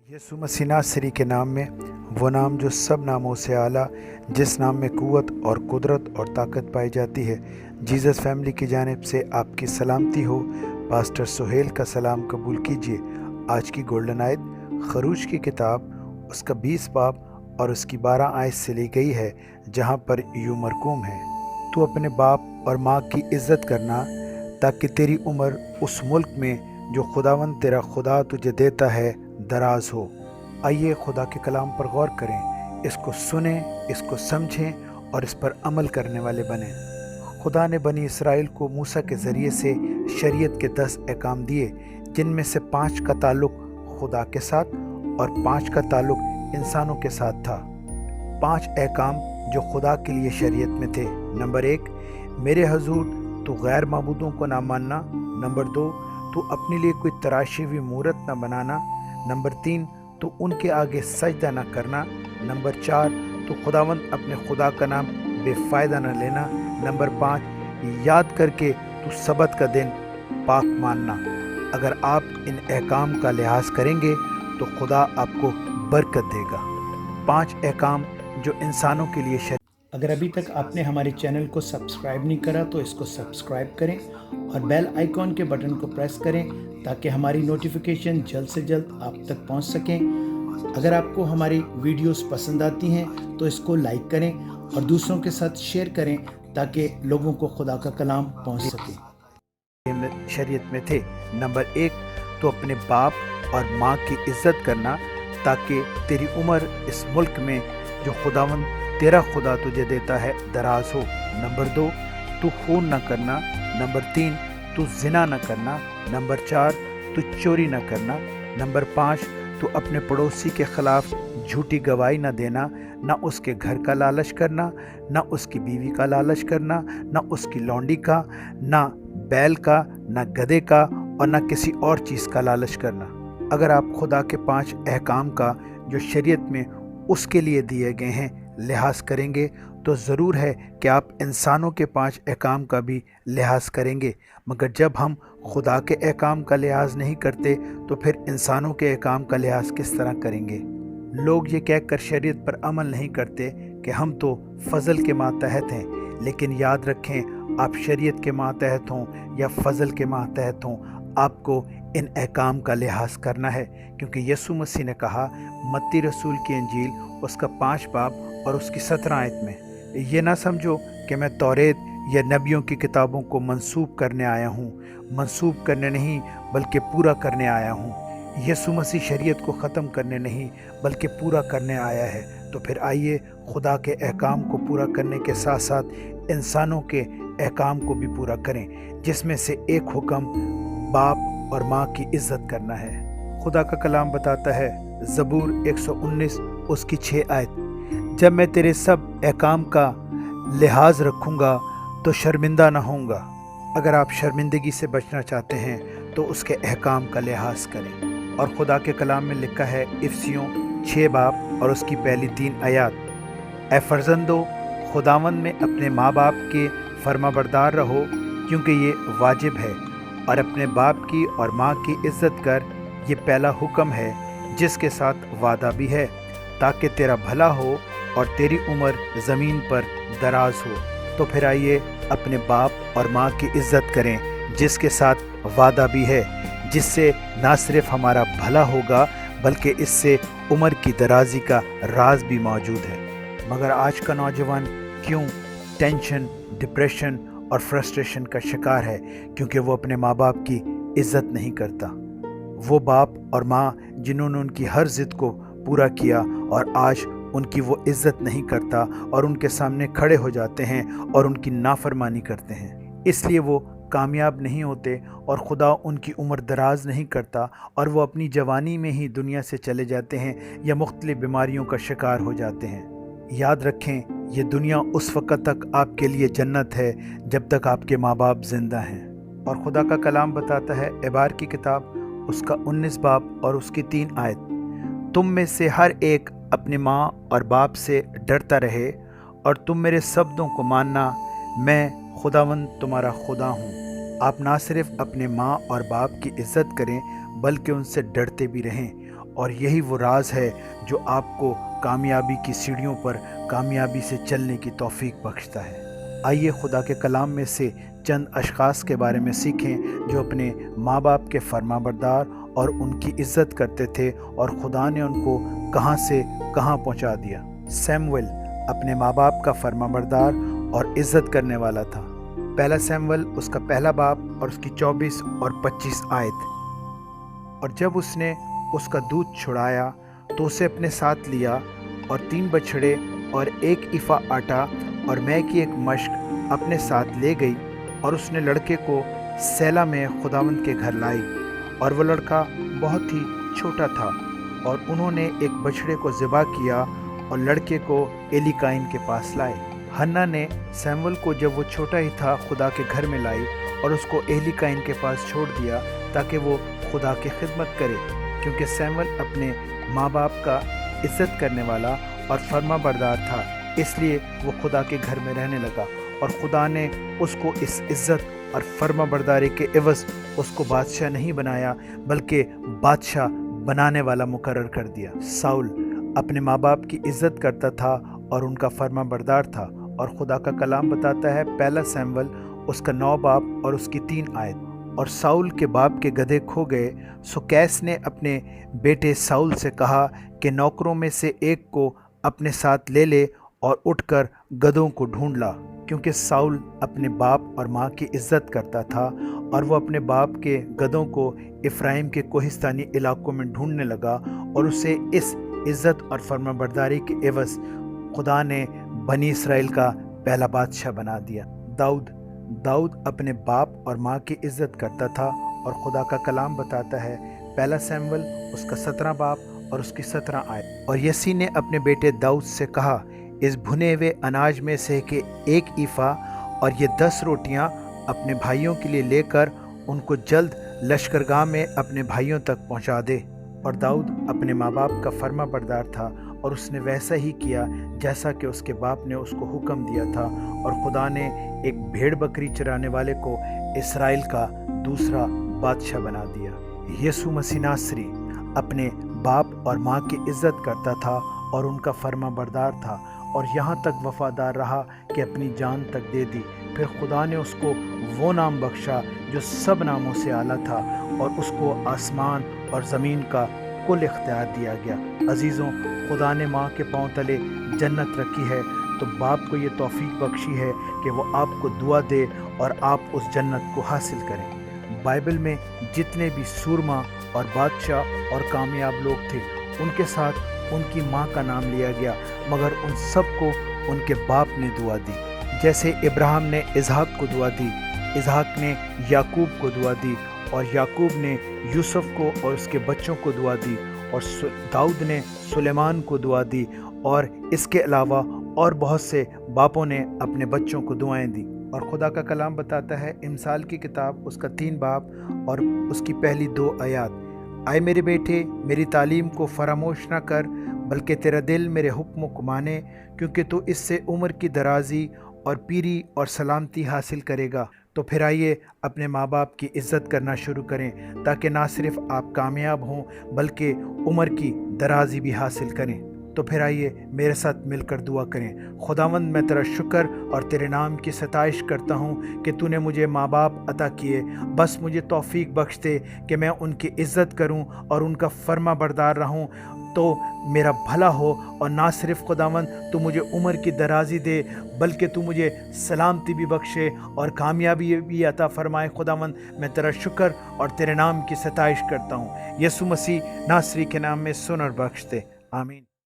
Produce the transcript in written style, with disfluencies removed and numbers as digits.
यीशु मसीह नासरी के नाम में, वो नाम जो सब नामों से आला, जिस नाम में क़ुव्वत और कुदरत और ताकत पाई जाती है। जीसस फैमिली की जानिब से आपकी सलामती हो। पास्टर सुहेल का सलाम कबूल कीजिए। आज की गोल्डन आयत खरूज की किताब उसका 20 बाब और उसकी 12 आयत से ली गई है, जहाँ पर यूँ मरकूम है, तू अपने बाप और माँ की इज़्ज़त करना ताकि तेरी उम्र उस मुल्क में जो खुदावंद तेरा खुदा तुझे देता है दराज हो। आइए खुदा के कलाम पर गौर करें, इसको सुने, इसको समझें और इस पर अमल करने वाले बने। खुदा ने बनी इसराइल को मूसा के ज़रिए से शरीयत के 10 अहकाम दिए, जिनमें से 5 का ताल्लुक़ खुदा के साथ और 5 का ताल्लुक़ इंसानों के साथ था। 5 अहकाम जो खुदा के लिए शरीयत में थे। नंबर 1, मेरे हजूर तू गैर माबूदों को ना मानना। नंबर 2, तू अपने लिए कोई तराशी हुई मूरत न बनाना। नंबर 3, तू उनके आगे सजदा न करना। नंबर 4, तू खुदावंद अपने खुदा का नाम बेफ़ायदा न लेना। नंबर 5, याद करके तू सबत का दिन पाक मानना। अगर आप इन अहकाम का लिहाज करेंगे तो खुदा आपको बरकत देगा। 5 अहकाम जो इंसानों के लिए अगर अभी तक आपने हमारे चैनल को सब्सक्राइब नहीं करा तो इसको सब्सक्राइब करें और बेल आइकॉन के बटन को प्रेस करें ताकि हमारी नोटिफिकेशन जल्द से जल्द आप तक पहुंच सकें। अगर आपको हमारी वीडियोस पसंद आती हैं तो इसको लाइक करें और दूसरों के साथ शेयर करें ताकि लोगों को खुदा का कलाम पहुंच सके। शरीयत में थे। नंबर 1, तो अपने बाप और माँ की इज़्ज़त करना ताकि तेरी उम्र इस मुल्क में जो खुदावंद तेरा खुदा तुझे देता है दराज हो। नंबर 2, तू खून न करना। नंबर 3, तू ज़िना न करना। नंबर 4, तू चोरी न करना। नंबर 5, तू अपने पड़ोसी के ख़िलाफ़ झूठी गवाही न देना। न उसके घर का लालच करना, न उसकी बीवी का लालच करना, न उसकी लौंडी का, न बैल का, न गधे का और न किसी और चीज़ का लालच करना। अगर आप खुदा के 5 अहकाम का जो शरीयत में उसके लिए दिए गए हैं लिहाज करेंगे तो ज़रूर है कि आप इंसानों के 5 अहकाम का भी लिहाज करेंगे। मगर जब हम खुदा के अहकाम का लिहाज नहीं करते तो फिर इंसानों के अहकाम का लिहाज किस तरह करेंगे। लोग ये कहकर शरीयत पर अमल नहीं करते कि हम तो फ़ज़ल के मातहत हैं, लेकिन याद रखें, आप शरीयत के मातहत हों या फ़ज़ल के मातहत हों, आपको इन अहकाम का लिहाज करना है, क्योंकि यीशु मसीह ने कहा मत्ती रसूल की इंजील उसका 5 बाब और उसकी 17 आयत में, ये ना समझो कि मैं तौरेत या नबियों की किताबों को मंसूब करने आया हूँ। मंसूब करने नहीं बल्कि पूरा करने आया हूँ। यीशु मसीह शरीयत को ख़त्म करने नहीं बल्कि पूरा करने आया है। तो फिर आइए खुदा के अहकाम को पूरा करने के साथ साथ इंसानों के अहकाम को भी पूरा करें, जिसमें से एक हुक्म बाप और माँ की इज़्ज़त करना है। खुदा का कलाम बताता है, ज़बूर 119 उसकी 6 आयत, जब मैं तेरे सब अहकाम का लिहाज रखूँगा तो शर्मिंदा ना होऊंगा। अगर आप शर्मिंदगी से बचना चाहते हैं तो उसके अहकाम का लिहाज करें। और खुदा के कलाम में लिखा है इफ़सियों 6 बाब और उसकी पहली 3 आयत, ए फर्जंदो खुदावंद में अपने माँ बाप के फर्माबरदार रहो, क्योंकि ये वाजिब है, और अपने बाप की और माँ की इज़्ज़त कर, ये पहला हुक्म है जिसके साथ वादा भी है, ताकि तेरा भला हो और तेरी उम्र ज़मीन पर दराज हो। तो फिर आइए अपने बाप और माँ की इज़्ज़त करें, जिसके साथ वादा भी है, जिससे ना सिर्फ हमारा भला होगा बल्कि इससे उम्र की दराजी का राज भी मौजूद है। मगर आज का नौजवान क्यों टेंशन, डिप्रेशन और फ्रस्ट्रेशन का शिकार है? क्योंकि वो अपने माँ बाप की इज़्ज़त नहीं करता। वो बाप और माँ जिन्होंने उनकी हर ज़िद को पूरा किया और आज उनकी वो इज़्ज़त नहीं करता और उनके सामने खड़े हो जाते हैं और उनकी नाफरमानी करते हैं, इसलिए वो कामयाब नहीं होते और खुदा उनकी उम्र दराज नहीं करता और वो अपनी जवानी में ही दुनिया से चले जाते हैं या मुख्तलिफ बीमारियों का शिकार हो जाते हैं। याद रखें, ये दुनिया उस वक़्त तक आपके लिए जन्नत है जब तक आपके माँ बाप ज़िंदा हैं। और खुदा का कलाम बताता है एबार की किताब उसका 19 बाब और उसकी 3 आयत, तुम में से हर एक अपनी माँ और बाप से डरता रहे और तुम मेरे शब्दों को मानना, मैं खुदावंद तुम्हारा खुदा हूँ। आप ना सिर्फ अपने माँ और बाप की इज़्ज़त करें बल्कि उनसे डरते भी रहें اور یہی وہ راز ہے جو آپ کو کامیابی کی سیڑھیوں پر کامیابی سے چلنے کی توفیق بخشتا ہے۔ آئیے خدا کے کلام میں سے چند اشخاص کے بارے میں سیکھیں جو اپنے ماں باپ کے فرما بردار اور ان کی عزت کرتے تھے، اور خدا نے ان کو کہاں سے کہاں پہنچا دیا۔ سیموئل اپنے ماں باپ کا فرما بردار اور عزت کرنے والا تھا۔ پہلا سیموئل اس کا پہلا باب اور اس کی 24 اور 25 آیت۔ اور جب اس نے اس کا دودھ چھڑایا تو اسے اپنے ساتھ لیا، اور 3 بچھڑے اور 1 ایفا آٹا اور مے کی 1 مشق اپنے ساتھ لے گئی، اور اس نے لڑکے کو سیلا میں خداوند کے گھر لائی، اور وہ لڑکا بہت ہی چھوٹا تھا، اور انہوں نے 1 بچھڑے کو ذبح کیا اور لڑکے کو ایلی کائن کے پاس لائے۔ ہنا نے سیموئل کو جب وہ چھوٹا ہی تھا خدا کے گھر میں لائی اور اس کو ایلی کائن کے پاس چھوڑ دیا تاکہ وہ خدا کی خدمت کرے، کیونکہ سیموئل اپنے ماں باپ کا عزت کرنے والا اور فرما بردار تھا، اس لیے وہ خدا کے گھر میں رہنے لگا، اور خدا نے اس کو اس عزت اور فرما برداری کے عوض اس کو بادشاہ نہیں بنایا بلکہ بادشاہ بنانے والا مقرر کر دیا۔ ساؤل اپنے ماں باپ کی عزت کرتا تھا اور ان کا فرما بردار تھا، اور خدا کا کلام بتاتا ہے پہلا سیموئل اس کا 9 باب اور اس کی 3 آیت۔ اور ساؤل کے باپ کے گدھے کھو گئے، سو قیس نے اپنے بیٹے ساؤل سے کہا کہ نوکروں میں سے ایک کو اپنے ساتھ لے لے اور اٹھ کر گدھوں کو ڈھونڈ لا، کیونکہ ساؤل اپنے باپ اور ماں کی عزت کرتا تھا، اور وہ اپنے باپ کے گدھوں کو افرائیم کے کوہستانی علاقوں میں ڈھونڈنے لگا، اور اسے اس عزت اور فرما برداری کے عوض خدا نے بنی اسرائیل کا پہلا بادشاہ بنا دیا۔ داؤد اپنے باپ اور ماں کی عزت کرتا تھا، اور خدا کا کلام بتاتا ہے پہلا سیموئل اس کا 17 باب اور اس کی 17 آیت۔ اور یسی نے اپنے بیٹے داؤد سے کہا، اس بھنے ہوئے اناج میں سے کہ 1 ایفا اور یہ 10 روٹیاں اپنے بھائیوں کے لیے لے کر ان کو جلد لشکرگاہ میں اپنے بھائیوں تک پہنچا دے۔ اور داؤد اپنے ماں باپ کا فرما بردار تھا، اور اس نے ویسا ہی کیا جیسا کہ اس کے باپ نے اس کو حکم دیا تھا، اور خدا نے ایک بھیڑ بکری چرانے والے کو اسرائیل کا دوسرا بادشاہ بنا دیا۔ یسوع مسیح ناصری اپنے باپ اور ماں کی عزت کرتا تھا اور ان کا فرما بردار تھا، اور یہاں تک وفادار رہا کہ اپنی جان تک دے دی۔ پھر خدا نے اس کو وہ نام بخشا جو سب ناموں سے اعلیٰ تھا، اور اس کو آسمان اور زمین کا کل اختیار دیا گیا۔ عزیزوں، خدا نے ماں کے پاؤں تلے جنت رکھی ہے، تو باپ کو یہ توفیق بخشی ہے کہ وہ آپ کو دعا دے اور آپ اس جنت کو حاصل کریں۔ بائبل میں جتنے بھی سورما اور بادشاہ اور کامیاب لوگ تھے، ان کے ساتھ ان کی ماں کا نام لیا گیا، مگر ان سب کو ان کے باپ نے دعا دی۔ جیسے ابراہیم نے اسحاق کو دعا دی، اسحاق نے یعقوب کو دعا دی، اور یعقوب نے یوسف کو اور اس کے بچوں کو دعا دی، اور داؤد نے سلیمان کو دعا دی، اور اس کے علاوہ اور بہت سے باپوں نے اپنے بچوں کو دعائیں دی۔ اور خدا کا کلام بتاتا ہے امثال کی کتاب اس کا 3 باب اور اس کی پہلی 2 آیات، آئے میرے بیٹے میری تعلیم کو فراموش نہ کر، بلکہ تیرا دل میرے حکموں کو مانے، کیونکہ تو اس سے عمر کی درازی اور پیری اور سلامتی حاصل کرے گا۔ تو پھر آئیے اپنے ماں باپ کی عزت کرنا شروع کریں، تاکہ نہ صرف آپ کامیاب ہوں بلکہ عمر کی درازی بھی حاصل کریں۔ تو پھر آئیے میرے ساتھ مل کر دعا کریں۔ خداوند، میں تیرا شکر اور تیرے نام کی ستائش کرتا ہوں کہ تو نے مجھے ماں باپ عطا کیے، بس مجھے توفیق بخش دے کہ میں ان کی عزت کروں اور ان کا فرما بردار رہوں، تو میرا بھلا ہو، اور نہ صرف خداوند تو مجھے عمر کی درازی دے بلکہ تو مجھے سلامتی بھی بخشے اور کامیابی بھی عطا فرمائے۔ خداوند، میں تیرا شکر اور تیرے نام کی ستائش کرتا ہوں، یسوع مسیح ناصری کے نام میں سن اور بخش دے، آمین۔